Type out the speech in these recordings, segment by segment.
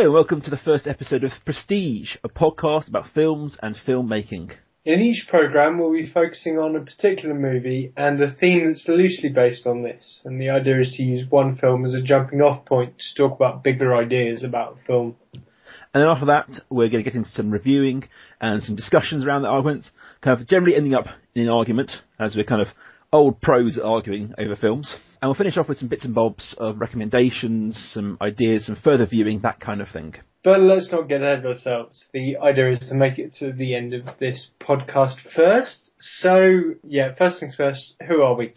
Hello, welcome to the first episode of Prestige, a podcast about films and filmmaking. In each programme we'll be focusing on a particular movie and a theme that's loosely based on this, and the idea is to use one film as a jumping off point to talk about bigger ideas about film. And then after that, we're going to get into some reviewing and some discussions around the arguments, kind of generally ending up in an argument, as we're kind of old pros arguing over films. And we'll finish off with some bits and bobs of recommendations, some ideas, some further viewing, that kind of thing. But let's not get ahead of ourselves. The idea is to make it to the end of this podcast first. So, yeah, first things first, who are we?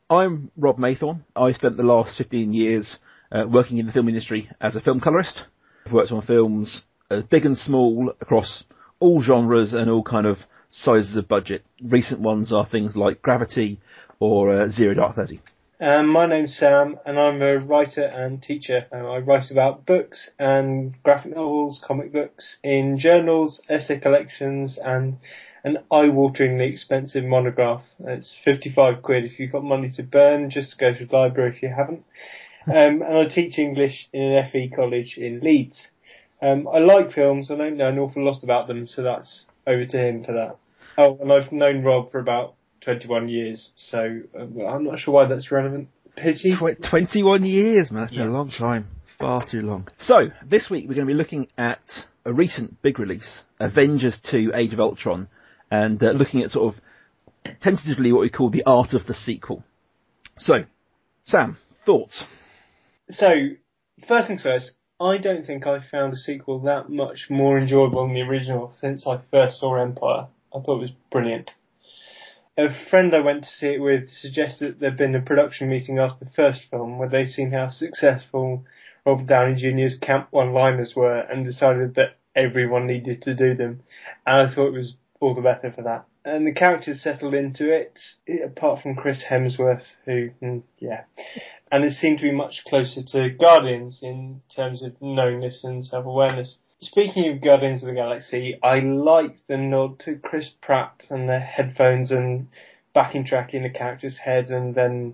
I'm Rob Maythorne. I spent the last 15 years working in the film industry as a film colourist. I've worked on films big and small across all genres and all kind of sizes of budget. Recent ones are things like Gravity or Zero Dark 30. My name's Sam, and I'm a writer and teacher. I write about books and graphic novels, comic books, in journals, essay collections, and an eye-wateringly expensive monograph. It's 55 quid if you've got money to burn. Just go to the library if you haven't. And I teach English in an FE college in Leeds. I like films. I don't know an awful lot about them, so that's over to him for that. Oh, and I've known Rob for about 21 years, so I'm not sure why that's relevant. Pity? 21 years, man. That's been a long time. Far too long. So, this week we're going to be looking at a recent big release, Avengers 2 Age of Ultron, and looking at sort of tentatively what we call the art of the sequel. So, Sam, thoughts? So, first things first, I don't think I found a sequel that much more enjoyable than the original since I first saw Empire. I thought it was brilliant. A friend I went to see it with suggested that there'd been a production meeting after the first film where they'd seen how successful Robert Downey Jr.'s camp one-liners were and decided that everyone needed to do them. And I thought it was all the better for that. And the characters settled into it, apart from Chris Hemsworth, who, yeah. And it seemed to be much closer to Guardians in terms of knowingness and self-awareness. Speaking of Guardians of the Galaxy, I liked the nod to Chris Pratt and the headphones and backing track in the character's head, and then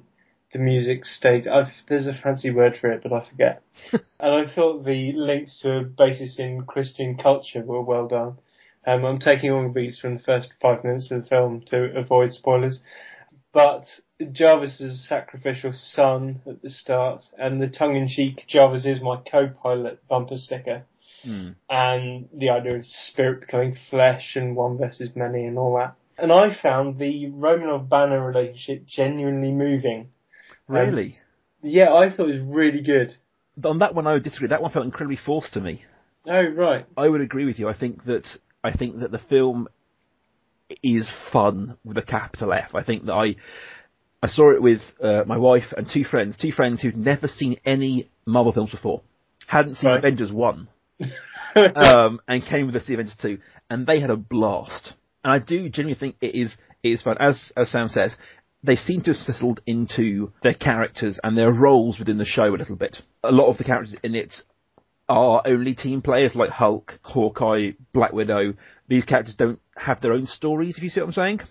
the music stayed. There's a fancy word for it, but I forget. And I thought the links to a basis in Christian culture were well done. I'm taking all the beats from the first 5 minutes of the film to avoid spoilers. But Jarvis's sacrificial son at the start, and the tongue-in-cheek Jarvis is my co-pilot bumper sticker. And the idea of spirit becoming flesh and one versus many and all that. And I found the Romanov-Banner relationship genuinely moving. Really? Yeah, I thought it was really good. But on that one I would disagree. That one felt incredibly forced to me. Oh, right. I would agree with you. I think that the film is fun with a capital F. I think that I saw it with my wife and two friends who'd never seen any Marvel films before. Hadn't seen Avengers 1. And came with us to Avengers 2, and they had a blast. And I do genuinely think it is fun. As Sam says, they seem to have settled into their characters and their roles within the show a little bit. A lot of the characters in it are only team players, like Hulk, Hawkeye, Black Widow. These characters don't have their own stories, if you see what I'm saying.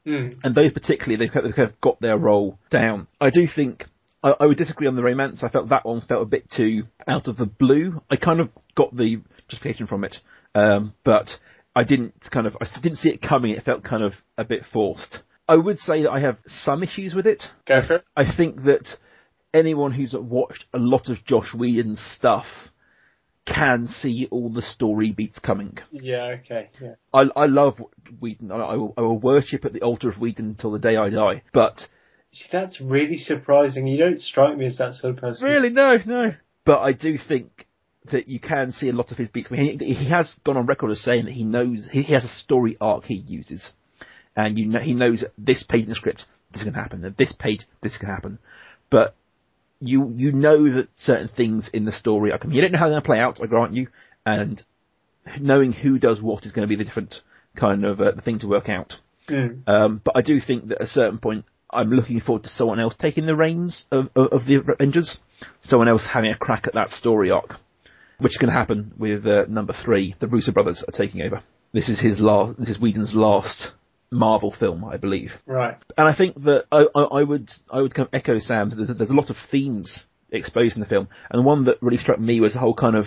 And those particularly, they've kind of got their role down. I do think I would disagree on the romance. I felt that one felt a bit too out of the blue. I kind of got the justification from it, but I didn't see it coming. It felt kind of a bit forced. I would say that I have some issues with it. Go for it. I think that anyone who's watched a lot of Joss Whedon's stuff can see all the story beats coming. Yeah, okay, yeah. I love Whedon. I will worship at the altar of Whedon until the day I die, but... See, that's really surprising. You don't strike me as that sort of person. Really? No. But I do think that you can see a lot of his beats. I mean, he has gone on record as saying that he knows he has a story arc he uses, and he knows at this page in the script this is going to happen, at this page this can happen. But you know that certain things in the story are coming. You don't know how they're going to play out, I grant you, and knowing who does what is going to be the different kind of the thing to work out. But I do think that at a certain point, I'm looking forward to someone else taking the reins of the Avengers, someone else having a crack at that story arc, which is going to happen with number 3. The Russo brothers are taking over. This is Whedon's last Marvel film, I believe. Right. And I think that I would kind of echo Sam. There's a lot of themes exposed in the film, and the one that really struck me was the whole kind of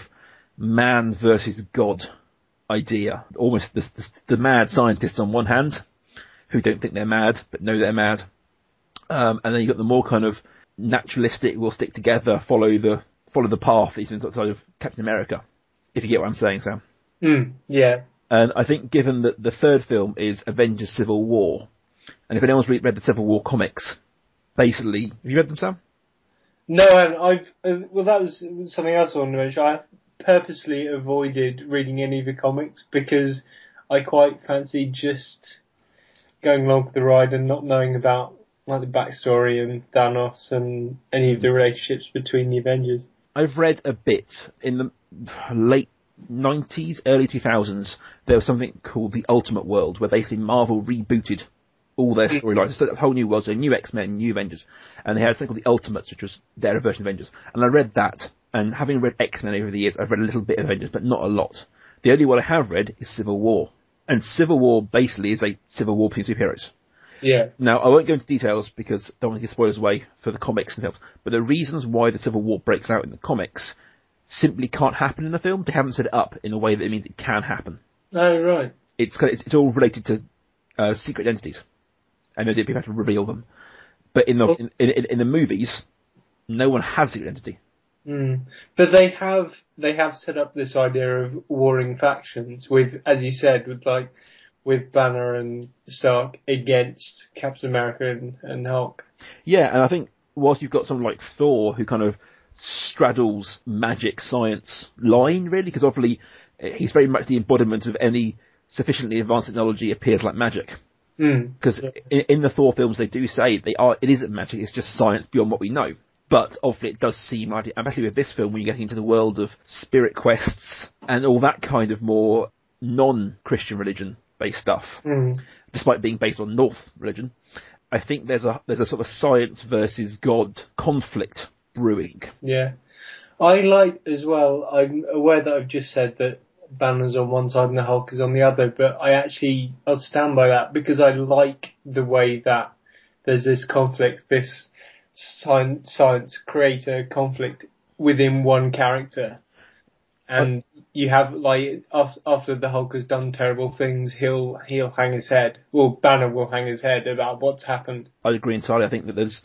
man versus God idea. Almost the mad scientists on one hand, who don't think they're mad, but know they're mad. And then you've got the more kind of naturalistic, we'll stick together, follow the path, these sort of Captain America, if you get what I'm saying, Sam. Yeah. And I think given that the third film is Avengers Civil War, and if anyone's read the Civil War comics, basically, have you read them, Sam? No, well, that was something else I wanted to mention. I purposely avoided reading any of the comics because I quite fancy just going along for the ride and not knowing about like the backstory and Thanos and any of the relationships between the Avengers. I've read a bit in the late 90s, early 2000s. There was something called the Ultimate World, where basically Marvel rebooted all their storylines, set up a whole new world, so new X-Men, new Avengers, and they had something called the Ultimates, which was their version of Avengers. And I read that, and having read X-Men over the years, I've read a little bit of Avengers, but not a lot. The only one I have read is Civil War, and Civil War basically is a civil war between superheroes. Yeah. Now, I won't go into details because I don't want to give spoilers away for the comics and films, but the reasons why the Civil War breaks out in the comics simply can't happen in the film. They haven't set it up in a way that means it can happen. Oh, right. It's all related to secret identities, and no people have to reveal them. But in the movies, no one has secret identity. But they have set up this idea of warring factions with, as you said, with Banner and Stark against Captain America and Hulk. Yeah, and I think whilst you've got someone like Thor who kind of straddles magic science line, really, because obviously he's very much the embodiment of any sufficiently advanced technology appears like magic. Because in the Thor films they do say it isn't magic, it's just science beyond what we know. But obviously it does seem like it, especially with this film, when you get into the world of spirit quests and all that kind of more non-Christian religion-based stuff, despite being based on North religion, I think there's a sort of science versus God conflict brewing. Yeah. I like as well, I'm aware that I've just said that Banner's on one side and the Hulk is on the other, but I'll stand by that because I like the way that there's this conflict, this science creator conflict within one character. And you have, like, after the Hulk has done terrible things, he'll hang his head. Well, Banner will hang his head about what's happened. I agree entirely. I think that there's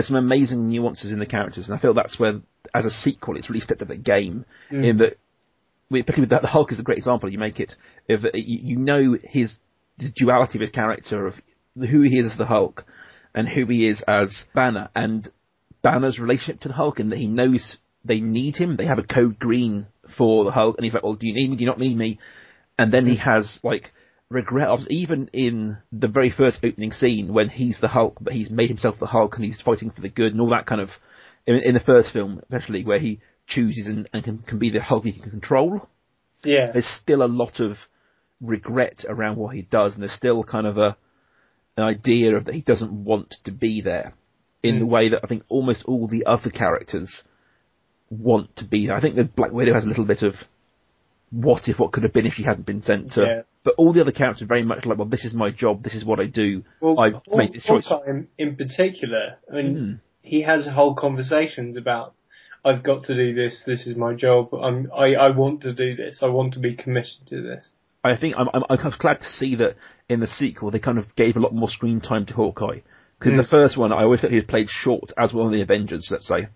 some amazing nuances in the characters, and I feel that's where, as a sequel, it's really stepped up the game. In that, particularly with the Hulk is a great example. You make it, of you know the duality of his character, of who he is as the Hulk and who he is as Banner, and Banner's relationship to the Hulk, and that he knows they need him. They have a code green for the Hulk, and he's like, well, do you need me? Do you not need me? And then he has, like, regret, even in the very first opening scene when he's the Hulk, but he's made himself the Hulk and he's fighting for the good and all that kind of, in the first film especially, where he chooses and can be the Hulk he can control. Yeah. There's still a lot of regret around what he does, and there's still kind of an idea of that he doesn't want to be there in the way that I think almost all the other characters want to be there. I think that Black Widow has a little bit of what could have been if she hadn't been sent to. Yeah. But all the other characters are very much like, well, this is my job, this is what I do, I've made this choice. In particular, I mean, he has whole conversations about, I've got to do this, this is my job, I want to do this, I want to be commissioned to this. I think I'm glad to see that in the sequel they kind of gave a lot more screen time to Hawkeye. Because in the first one, I always thought he was played short, as one of the Avengers, let's say.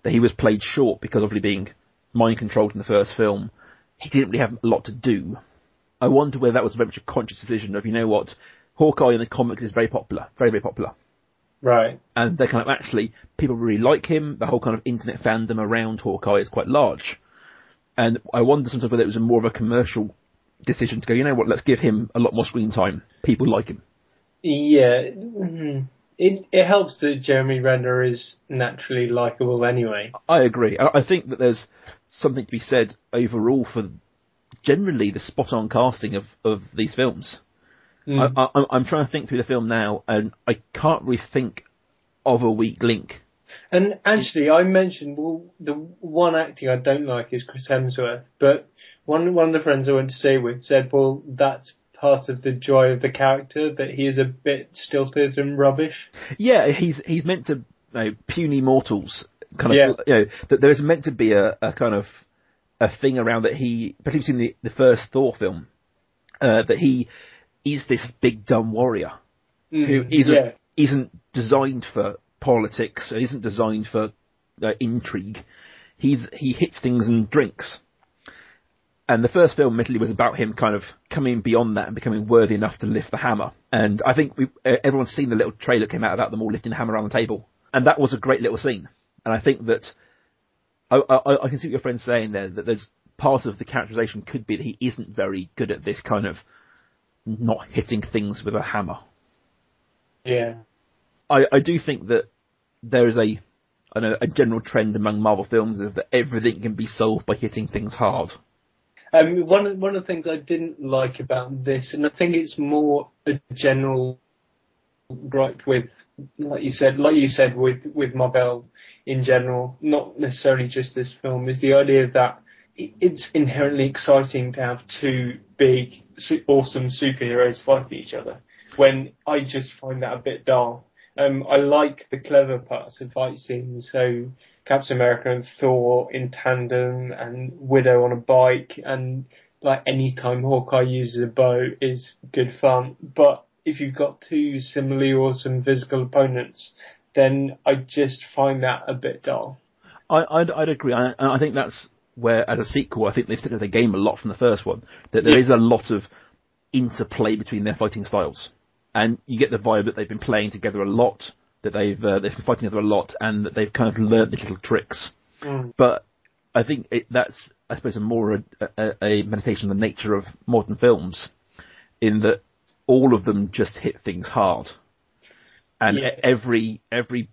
That he was played short because of being mind-controlled in the first film. He didn't really have a lot to do. I wonder whether that was very much a conscious decision of, you know what, Hawkeye in the comics is very popular, very, very popular. Right. And they're kind of actually, people really like him, the whole kind of internet fandom around Hawkeye is quite large. And I wonder sometimes whether it was more of a commercial decision to go, you know what, let's give him a lot more screen time. People like him. Yeah. It helps that Jeremy Renner is naturally likeable anyway. I agree. I think that there's something to be said overall for generally the spot-on casting of these films. I'm trying to think through the film now, and I can't really think of a weak link. And actually, I mentioned, well, the one acting I don't like is Chris Hemsworth, but one of the friends I went to stay with said, well, that's part of the joy of the character, that he is a bit stilted and rubbish. Yeah, he's meant to, puny mortals, kind of, that there's meant to be a kind of a thing around that he, particularly in the first Thor film, that he is this big dumb warrior who isn't designed for politics, isn't designed for intrigue. He hits things and drinks. And the first film, admittedly, was about him kind of coming beyond that and becoming worthy enough to lift the hammer. And I think everyone's seen the little trailer that came out about them all lifting the hammer around the table. And that was a great little scene. And I think that I can see what your friend's saying there, that there's part of the characterization could be that he isn't very good at this kind of not hitting things with a hammer. Yeah. I do think that there is a general trend among Marvel films of that everything can be solved by hitting things hard. One of the things I didn't like about this, and I think it's more a general gripe with, like you said, with Marvel in general, not necessarily just this film, is the idea that it's inherently exciting to have two big, awesome superheroes fight each other. When I just find that a bit dull. I like the clever parts of fight scenes, so Captain America and Thor in tandem, and Widow on a bike, and like any time Hawkeye uses a bow is good fun. But if you've got two similarly awesome physical opponents, then I just find that a bit dull. I'd agree. I think that's where, as a sequel, I think they've taken the game a lot from the first one. That there is a lot of interplay between their fighting styles. And you get the vibe that they've been playing together a lot, that they've been fighting together a lot, and that they've kind of learnt these little tricks. But I think that's, I suppose, a meditation on the nature of modern films, in that all of them just hit things hard, and every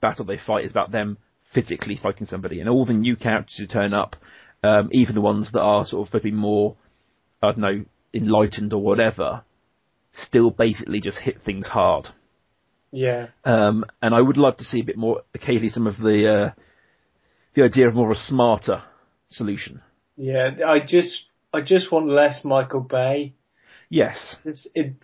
battle they fight is about them physically fighting somebody, and all the new characters who turn up, even the ones that are sort of maybe more, I don't know, enlightened or whatever, still basically just hit things hard. Yeah. And I would love to see a bit more, occasionally, some of the idea of more of a smarter solution. Yeah, I just want less Michael Bay. Yes.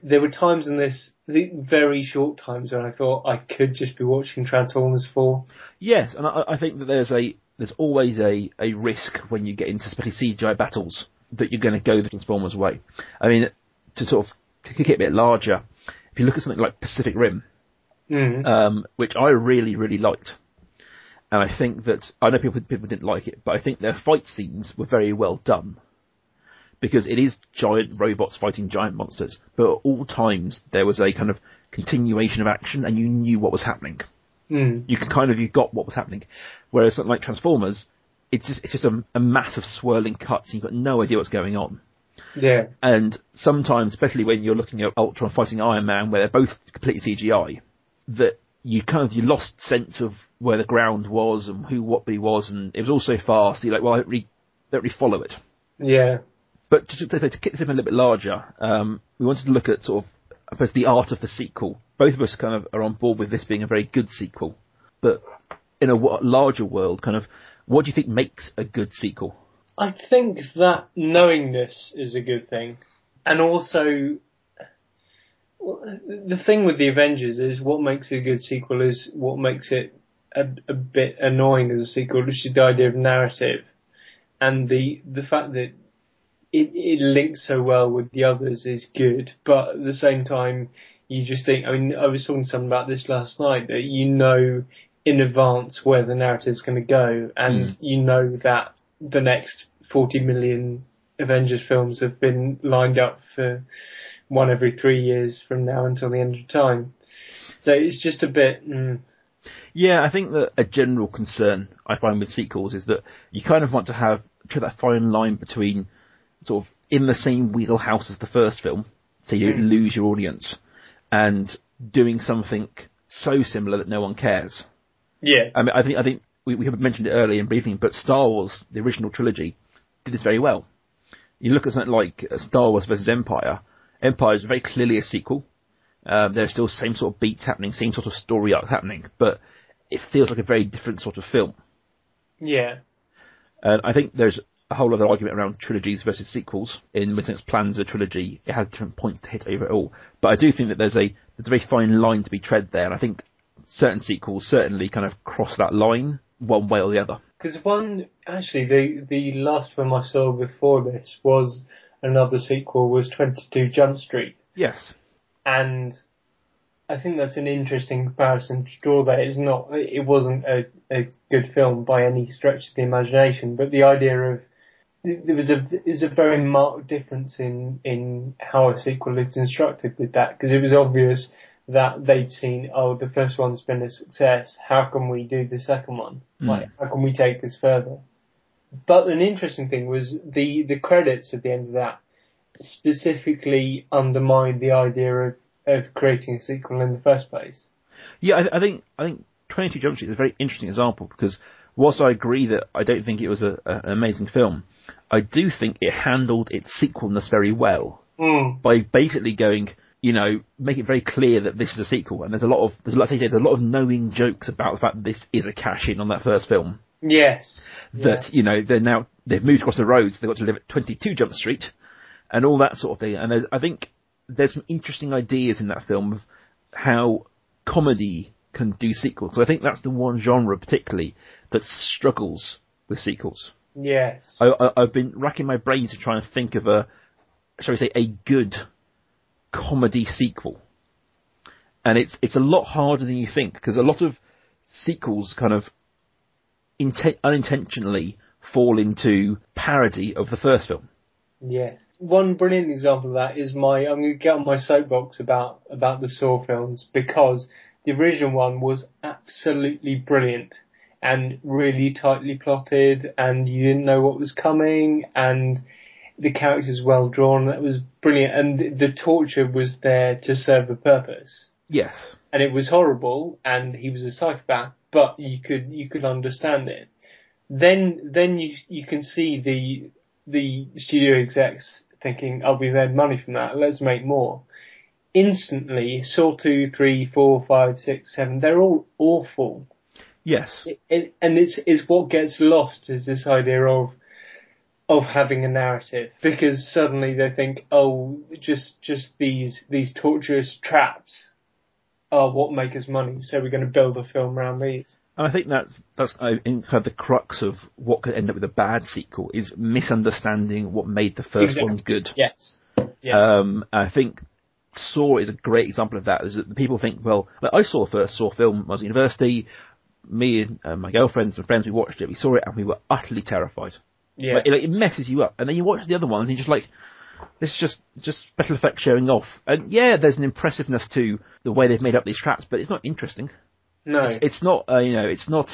There were times in this, very short times, when I thought I could just be watching Transformers 4. Yes, and I think that there's always a risk when you get into especially CGI battles that you're going to go the Transformers way. I mean, to sort of kick it a bit larger, if you look at something like Pacific Rim, which I really, really liked, and I think that, I know people didn't like it, but I think their fight scenes were very well done, because it is giant robots fighting giant monsters, but at all times there was a kind of continuation of action, and you knew what was happening. You got what was happening, whereas something like Transformers, it's just a massive swirling cuts, and you've got no idea what's going on. Yeah. And sometimes, especially when you're looking at Ultron fighting Iron Man, where they're both completely CGI, that you lost sense of where the ground was and what he was, and it was all so fast. You're like, well, I don't really follow it. Yeah. But to kick this in a little bit larger, we wanted to look at sort of, I suppose, the art of the sequel. Both of us kind of are on board with this being a very good sequel, but in a larger world, kind of, what do you think makes a good sequel? I think that knowingness is a good thing. And also, the thing with the Avengers is what makes it a good sequel is what makes it a bit annoying as a sequel, which is the idea of narrative. And the fact that it links so well with the others is good. But at the same time, you just think, I mean, I was talking to someone about this last night, that you know in advance where the narrative's going to go, and you know that the next 40 million Avengers films have been lined up for one every 3 years from now until the end of time. So it's just a bit... Yeah, I think that a general concern I find with sequels is that you kind of want to have that fine line between sort of in the same wheelhouse as the first film, so you don't lose your audience, and doing something so similar that no one cares. Yeah. I mean, I think we have mentioned it earlier in briefing, but Star Wars, the original trilogy, did this very well. You look at something like Star Wars versus Empire. Empire is very clearly a sequel. There's still the same sort of beats happening, same sort of story arc happening, but it feels like a very different sort of film. Yeah. And I think there's a whole other argument around trilogies versus sequels. In when it plans a trilogy, it has different points to hit over it all. But I do think that there's a very fine line to be tread there, and I think certain sequels certainly kind of cross that line one way or the other. Because the last film I saw before this was another sequel, was 22 Jump Street. Yes. And I think that's an interesting comparison to draw there. It wasn't a good film by any stretch of the imagination, but the idea of, is a very marked difference in how a sequel is constructed with that, because it was obvious that they'd seen, the first one's been a success, how can we do the second one? Like, how can we take this further? But an interesting thing was the credits at the end of that specifically undermined the idea of creating a sequel in the first place. Yeah, I think 22 Jump Street is a very interesting example, because whilst I agree that I don't think it was an amazing film, I do think it handled its sequelness very well by basically going, make it very clear that this is a sequel, and there's a lot of knowing jokes about the fact that this is a cash-in on that first film. Yes. That, they've moved across the roads, they've got to live at 22 Jump Street, and all that sort of thing. And I think there's some interesting ideas in that film of how comedy can do sequels. So I think that's the one genre particularly that struggles with sequels. Yes. I've been racking my brains to try and think of a good comedy sequel. And it's a lot harder than you think, because a lot of sequels kind of unintentionally fall into parody of the first film. Yes. One brilliant example of that is I'm going to get on my soapbox about the Saw films, because the original one was absolutely brilliant and really tightly plotted, and you didn't know what was coming, and the characters well drawn. That was brilliant, and the torture was there to serve a purpose. Yes. And it was horrible, and he was a psychopath, but you could understand it. Then you can see the studio execs thinking, we've made money from that, let's make more. Instantly, Saw 2, 3, 4, 5, 6, 7, they're all awful. Yes. And it's what gets lost is this idea of having a narrative, because suddenly they think, just these torturous traps are what make us money, so we're going to build a film around these. And I think that's kind of the crux of what could end up with a bad sequel, is misunderstanding what made the first one good. Yes. Yeah. I think Saw is a great example of that. Is that people think, I saw the first Saw film when I was at university. Me and my girlfriends and friends, we watched it, we saw it, and we were utterly terrified. Yeah. It messes you up. And then you watch the other ones, and you're just like, this is just special effects showing off. And yeah, there's an impressiveness to the way they've made up these traps, but it's not interesting. No. It's not, it's not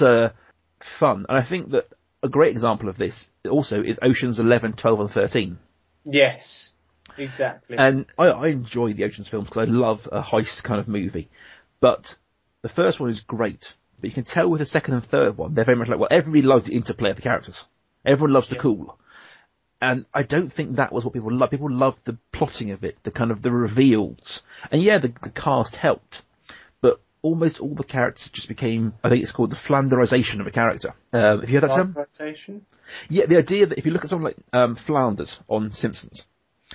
fun. And I think that a great example of this also is Ocean's 11, 12, and 13. Yes, exactly. And I enjoy the Ocean's films because I love a heist kind of movie. But the first one is great. But you can tell with the second and third one, they're very much like, everybody loves the interplay of the characters. Everyone loves the cool. And I don't think that was what people loved. People loved the plotting of it, the kind of the reveals. And yeah, the cast helped. But almost all the characters just became, I think it's called the Flanderization of a character. Have you heard that term? Flanderization? Yeah, the idea that if you look at someone like Flanders on Simpsons,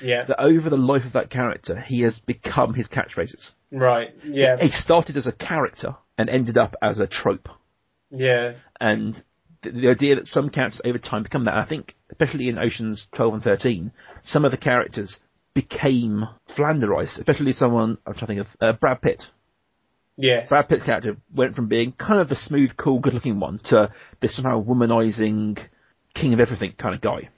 that over the life of that character, he has become his catchphrases. Right, yeah. He started as a character and ended up as a trope. Yeah. And the idea that some characters over time become that, I think, especially in Oceans 12 and 13, some of the characters became Flanderized, especially someone, I'm trying to think of, Brad Pitt. Yeah. Brad Pitt's character went from being kind of the smooth, cool, good-looking one to this somehow womanizing, king of everything kind of guy.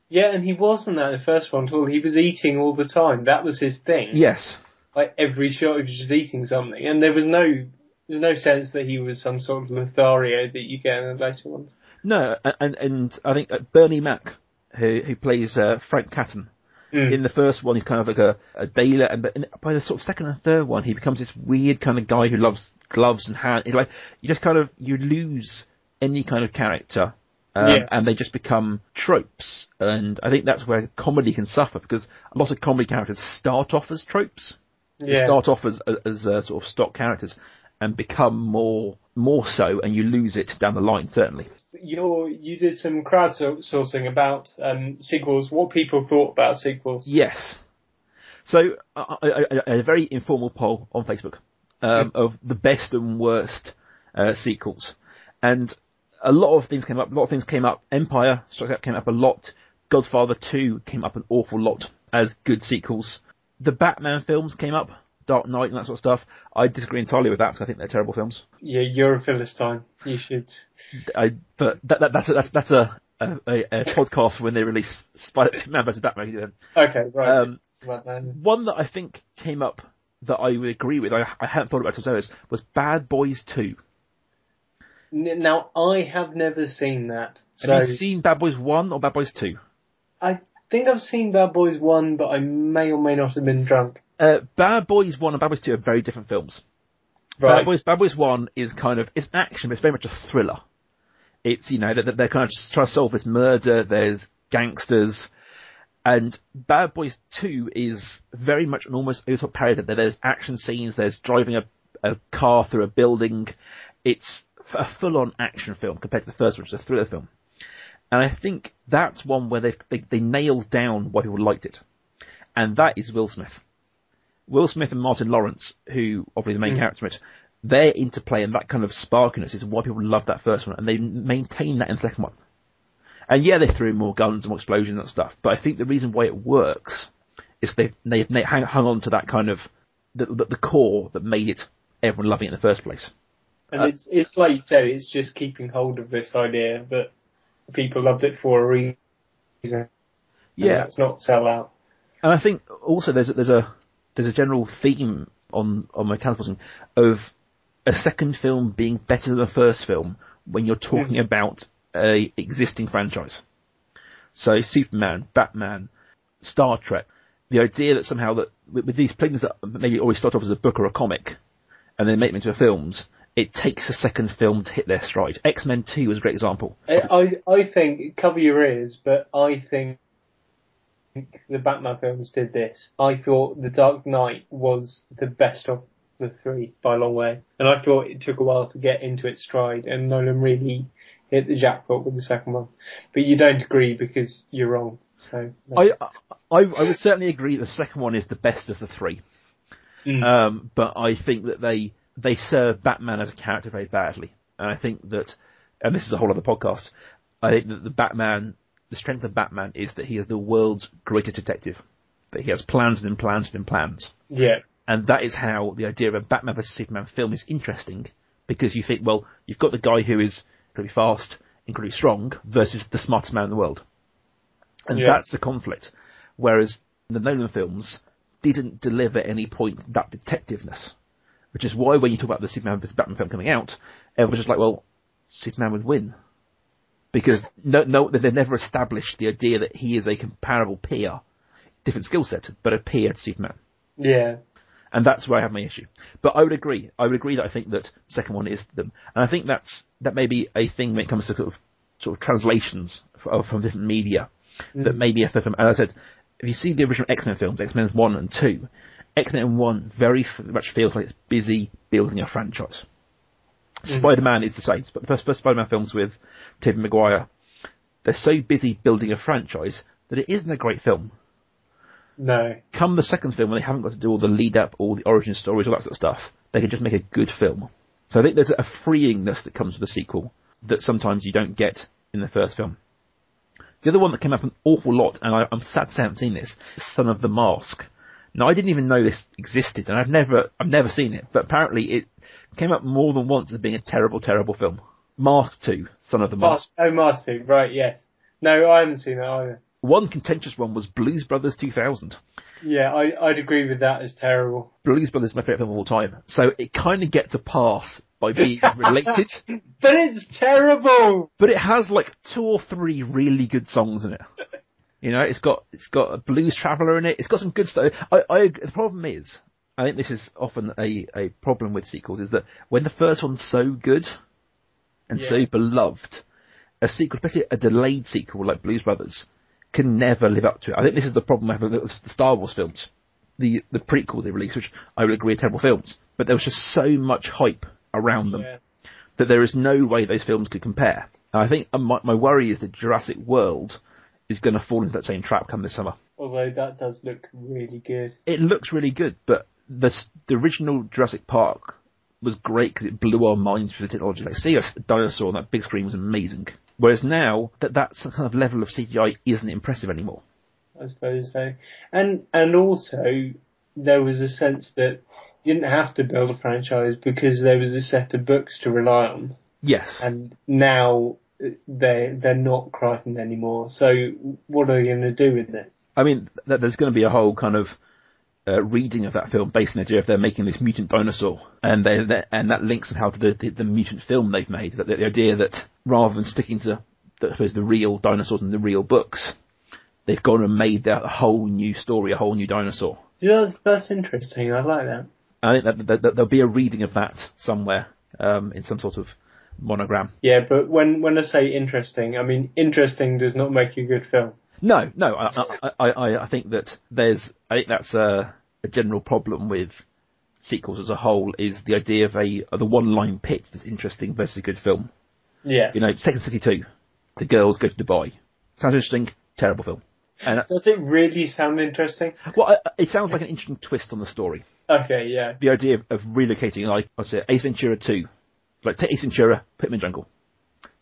Yeah, and he wasn't that in the first one at all. He was eating all the time. That was his thing. Yes. Like every shot he was just eating something. And there was no sense that he was some sort of Lothario that you get in the later ones. No, and I think Bernie Mac, who plays Frank Catton, in the first one he's kind of like a dealer, but by the sort of second and third one he becomes this weird kind of guy who loves gloves and hands. It's like you just kind of you lose any kind of character, and they just become tropes. And I think that's where comedy can suffer, because a lot of comedy characters start off as tropes, they start off as sort of stock characters, and become more so, and you lose it down the line, certainly. You did some crowdsourcing about sequels, what people thought about sequels. Yes. So, a very informal poll on Facebook of the best and worst sequels. And a lot of things came up. A lot of things came up. Empire Strikes Back came up a lot. Godfather 2 came up an awful lot as good sequels. The Batman films came up, Dark Knight and that sort of stuff. I disagree entirely with that because I think they're terrible films. Yeah, you're a Philistine. You should. But that's a podcast when they release Spider-Man vs. Batman. Okay, right. One that I think came up that I would agree with, I hadn't thought about it as was Bad Boys 2. Now, I have never seen that. Have you seen Bad Boys 1 or Bad Boys 2? I think I've seen Bad Boys 1, but I may or may not have been drunk. Bad Boys 1 and Bad Boys 2 are very different films. Right. Bad Boys 1 is it's action, but it's very much a thriller. It's, they're kind of just trying to solve this murder, there's gangsters, and Bad Boys 2 is very much an almost over-the-top parody. There's action scenes, there's driving a car through a building. It's a full-on action film compared to the first one, which is a thriller film. And I think that's one where they nailed down why people liked it. And that is Will Smith. Will Smith and Martin Lawrence, who obviously the main character in it, their interplay and that kind of sparkiness is why people love that first one, and they maintain that in the second one. And yeah, they threw in more guns and more explosions and stuff, but I think the reason why it works is they've hung on to that kind of the core that made it everyone loving it in the first place. And it's like you said, it's just keeping hold of this idea that people loved it for a reason. Yeah, it's not sell out. And I think also there's a general theme on my counterposing of a second film being better than the first film when you're talking about a existing franchise. So Superman, Batman, Star Trek, the idea that somehow that with these things that maybe always start off as a book or a comic and then make them into films, it takes a second film to hit their stride. X-Men 2 is a great example. I think, cover your ears, but I think the Batman films did this. I thought The Dark Knight was the best of the three by a long way. And I thought it took a while to get into its stride, and Nolan really hit the jackpot with the second one. But you don't agree because you're wrong. So no. I would certainly agree the second one is the best of the three. But I think that they serve Batman as a character very badly. And I think that, and this is a whole other podcast, I think that the strength of Batman is that he is the world's greatest detective. That he has plans and plans and plans. Yeah. And that is how the idea of a Batman vs Superman film is interesting, because you think, well, you've got the guy who is incredibly fast, incredibly strong, versus the smartest man in the world. And that's the conflict. Whereas the Nolan films didn't deliver at any point that detectiveness. Which is why when you talk about the Superman vs Batman film coming out, everyone's just like, well, Superman would win. Because they've never established the idea that he is a comparable peer, different skill set, but a peer to Superman. Yeah. And that's where I have my issue. But I would agree. That I think that the second one is them. And I think that may be a thing when it comes to sort of translations from different media. That maybe a film, as I said, if you see the original X-Men films, X-Men 1 and 2, X-Men 1 very much feels like it's busy building a franchise. Spider-Man is the same, but the first Spider-Man films with Tobey Maguire, they're so busy building a franchise that it isn't a great film. No. Come the second film, when they haven't got to do all the lead-up, all the origin stories, all that sort of stuff, they can just make a good film. So I think there's a freeingness that comes with a sequel that sometimes you don't get in the first film. The other one that came up an awful lot, and I'm sad to say I haven't seen this, Son of the Mask. Now, I didn't even know this existed, and I've never seen it, but apparently it came up more than once as being a terrible, terrible film. Mask 2, Son of the Mask. Mask 2, right, yes. No, I haven't seen that either. One contentious one was Blues Brothers 2000. Yeah, I'd agree with that as terrible. Blues Brothers is my favourite film of all time, so it kind of gets a pass by being related. But it's terrible! But it has like 2 or 3 really good songs in it. You know, it's got a blues traveller in it. It's got some good stuff. The problem is, I think this is often a problem with sequels, is that when the first one's so good and so beloved, a sequel, especially a delayed sequel like Blues Brothers, can never live up to it. I think this is the problem I have with the Star Wars films, the prequel they released, which I would agree are terrible films, but there was just so much hype around them that there is no way those films could compare. And I think my worry is that Jurassic World is going to fall into that same trap come this summer. Although that does look really good. It looks really good, but the original Jurassic Park was great because it blew our minds with the technology. Like, see a dinosaur on that big screen was amazing. Whereas now, that kind of level of CGI isn't impressive anymore. I suppose so. And also, there was a sense that you didn't have to build a franchise because there was a set of books to rely on. Yes. And now they're not Crichton anymore. So what are they going to do with it? I mean, there's going to be a whole kind of reading of that film based on the idea of they're making this mutant dinosaur, and that links somehow to the mutant film they've made. That the idea that rather than sticking to the real dinosaurs and the real books, they've gone and made a whole new story, a whole new dinosaur. Yeah, that's interesting. I like that. I think that there'll be a reading of that somewhere in some sort of monogram. Yeah, but when I say interesting, I mean interesting does not make a good film. No. I think that's a general problem with sequels as a whole, is the idea of the one-line pitch that's interesting versus a good film. Yeah. You know, Second City 2, the girls go to Dubai. Sounds interesting, terrible film. And does it really sound interesting? Well, it sounds like an interesting twist on the story. Okay, yeah. The idea of relocating, like I said, Ace Ventura 2. Like, take Ace Ventura, put him in jungle.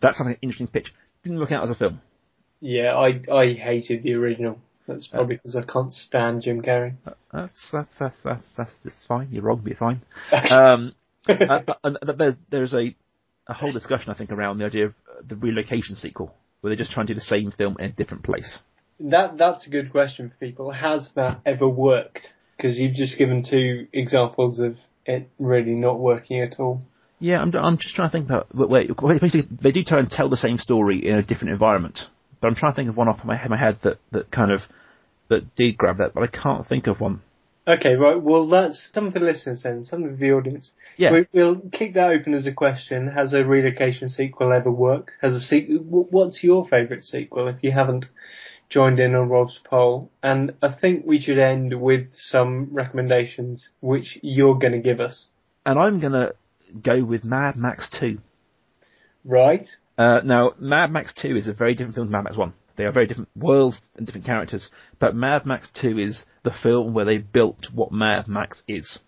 That sounds like an interesting pitch. Didn't work out as a film. Yeah, I hated the original. That's probably because I can't stand Jim Carrey. That's fine. You're wrong, but you're fine. But there's a whole discussion, I think, around the idea of the relocation sequel, where they're just trying to do the same film in a different place. That's a good question for people. Has that ever worked? Because you've just given two examples of it really not working at all. Yeah, I'm just trying to think about. Wait, basically, they do try and tell the same story in a different environment. But I'm trying to think of one off my head that did grab that, but I can't think of one. Okay, right. Well, that's some for the listeners then, some for the audience. Yeah. We'll kick that open as a question. Has a relocation sequel ever worked? What's your favourite sequel? If you haven't joined in on Rob's poll, and I think we should end with some recommendations which you're going to give us. And I'm going to go with Mad Max 2. Right. Now, Mad Max 2 is a very different film to Mad Max 1. They are very different worlds and different characters, but Mad Max 2 is the film where they built what Mad Max is.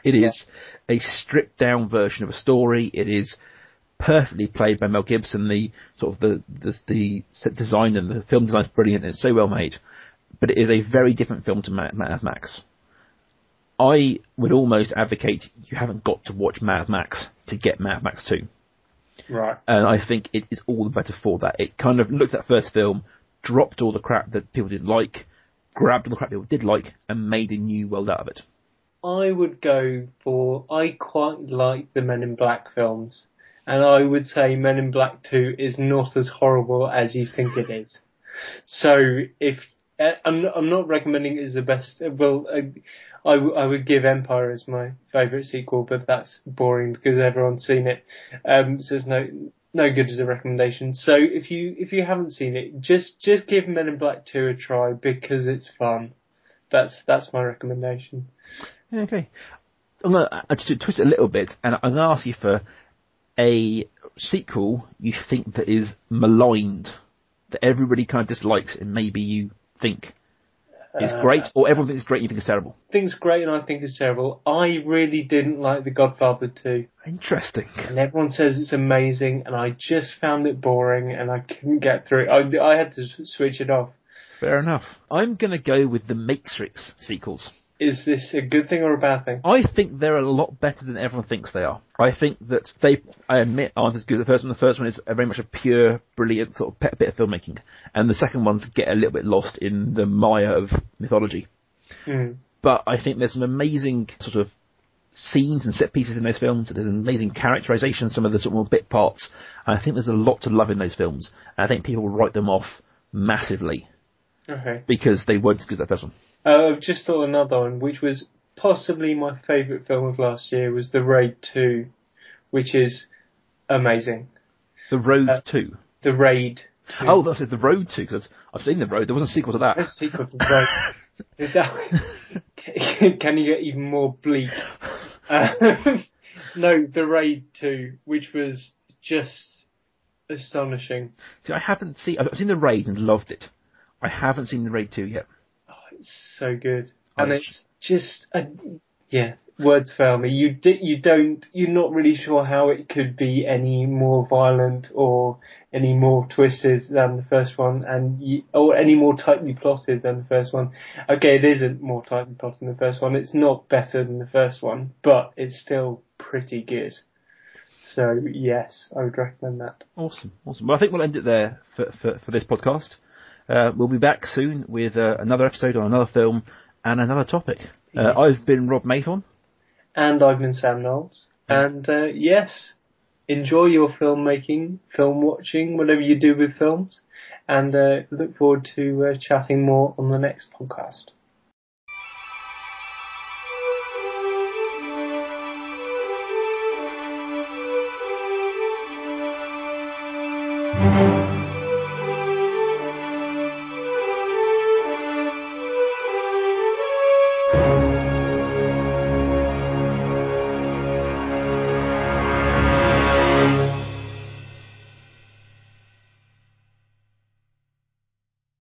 It is a stripped-down version of a story. It is perfectly played by Mel Gibson. The set design and the film design is brilliant, and it's so well made. But it is a very different film to Mad Max. I would almost advocate you haven't got to watch Mad Max to get Mad Max 2. Right. And I think it is all the better for that. It kind of looked at that first film, dropped all the crap that people didn't like, grabbed all the crap people did like, and made a new world out of it. I quite like the Men in Black films. And I would say Men in Black 2 is not as horrible as you think it is. So if I'm not recommending it as the best. Well, I would give Empire as my favourite sequel, but that's boring because everyone's seen it. So it's no good as a recommendation. So if you haven't seen it, just give Men in Black 2 a try because it's fun. That's my recommendation. Okay. I'm going to twist it a little bit, and I'm going to ask you for a sequel you think that is maligned, that everybody kind of dislikes, and maybe you think is great, or everyone thinks it's great and you think it's terrible. Thinks great and I think it's terrible. I really didn't like The Godfather 2. Interesting. And everyone says it's amazing, and I just found it boring, and I couldn't get through it. I had to switch it off. Fair enough. I'm going to go with the Matrix sequels. Is this a good thing or a bad thing? I think they're a lot better than everyone thinks they are. I think that I admit, aren't as good as the first one. The first one is very much a pure, brilliant sort of bit of filmmaking. And the second ones get a little bit lost in the mire of mythology. Mm. But I think there's some amazing sort of scenes and set pieces in those films. There's amazing characterization, some of the sort of more bit parts. And I think there's a lot to love in those films. And I think people will write them off massively. Okay. Because they weren't as good as that first one. I've just thought another one, which was possibly my favourite film of last year, was The Raid 2, which is amazing. The Road 2? The Raid 2. Oh, that's The Road 2, because I've seen The Road. There wasn't a sequel to that. There's a sequel to The Road. Can you get even more bleak? No, The Raid 2, which was just astonishing. See, I've seen The Raid and loved it. I haven't seen The Raid 2 yet. Oh, it's so good. And it's just, Yeah, words fail me. You're not really sure how it could be any more violent or any more twisted than the first one, or any more tightly plotted than the first one. Okay, it isn't more tightly plotted than the first one. It's not better than the first one, but it's still pretty good. So yes, I would recommend that. Awesome. Well, I think we'll end it there for this podcast. We'll be back soon with another episode on another film and another topic. I've been Rob Mathon. And I've been Sam Knowles. And yes, enjoy your filmmaking, film watching, whatever you do with films. And look forward to chatting more on the next podcast.